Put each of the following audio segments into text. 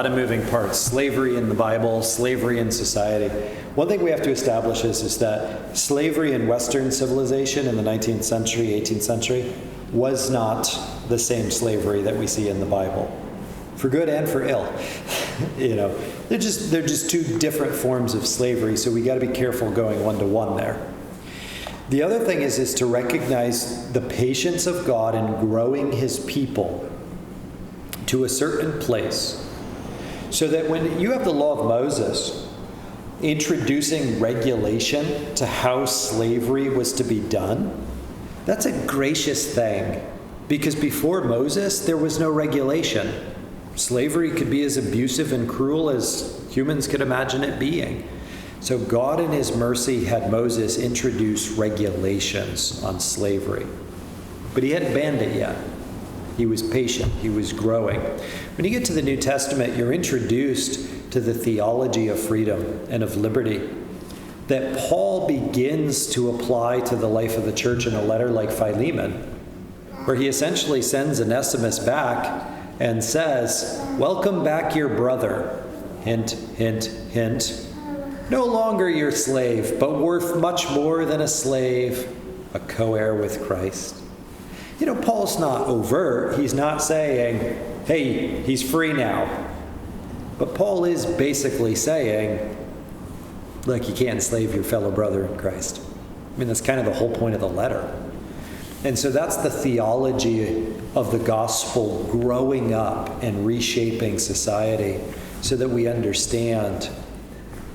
A lot of moving parts. Slavery in the Bible, slavery in society. One thing we have to establish is that slavery in Western civilization in the 19th century, 18th century, was not the same slavery that we see in the Bible. For good and for ill. They're just two different forms of slavery, so we got to be careful going one-to-one there. The other thing is to recognize the patience of God in growing his people to a certain place. So that when you have the law of Moses introducing regulation to how slavery was to be done, that's a gracious thing. Because before Moses, there was no regulation. Slavery could be as abusive and cruel as humans could imagine it being. So God in his mercy had Moses introduce regulations on slavery. But he hadn't banned it yet. He was patient. He was growing. When you get to the New Testament, you're introduced to the theology of freedom and of liberty that Paul begins to apply to the life of the church in a letter like Philemon, where he essentially sends Onesimus back and says, "Welcome back your brother." Hint, hint, hint. No longer your slave, but worth much more than a slave, a co-heir with Christ. Paul's not overt. He's not saying, hey, he's free now. But Paul is basically saying, look, you can't enslave your fellow brother in Christ. That's kind of the whole point of the letter. And so that's the theology of the gospel growing up and reshaping society so that we understand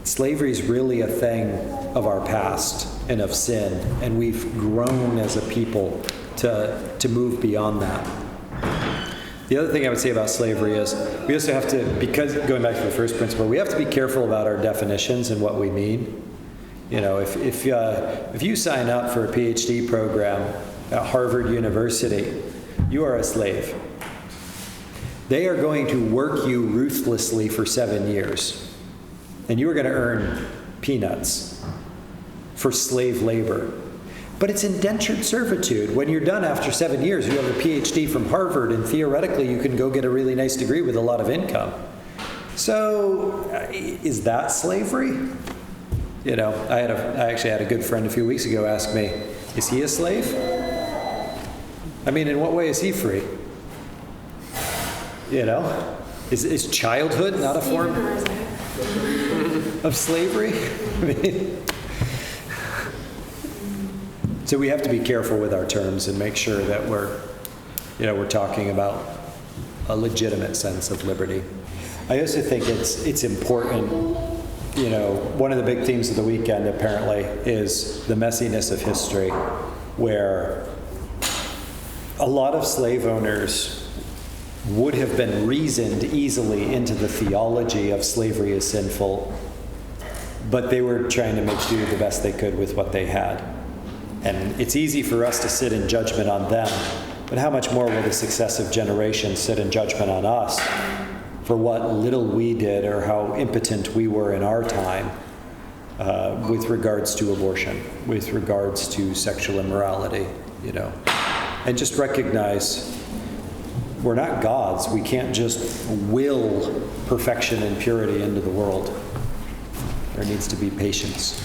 slavery is really a thing of our past and of sin. And we've grown as a people to move beyond that. The other thing I would say about slavery is we also have to, because going back to the first principle, we have to be careful about our definitions and what we mean. If you sign up for a PhD program at Harvard University, you are a slave. They are going to work you ruthlessly for 7 years, and you are going to earn peanuts for slave labor. But it's indentured servitude. When you're done after 7 years, you have a PhD from Harvard, and theoretically you can go get a really nice degree with a lot of income. So, is that slavery? I actually had a good friend a few weeks ago ask me, is he a slave? In what way is he free? Is childhood not a form of slavery? So we have to be careful with our terms and make sure that we're talking about a legitimate sense of liberty. I also think it's important, one of the big themes of the weekend apparently is the messiness of history, where a lot of slave owners would have been reasoned easily into the theology of slavery as sinful, but they were trying to make do the best they could with what they had. And it's easy for us to sit in judgment on them, but how much more will the successive generations sit in judgment on us for what little we did or how impotent we were in our time with regards to abortion, with regards to sexual immorality, And just recognize we're not gods. We can't just will perfection and purity into the world. There needs to be patience.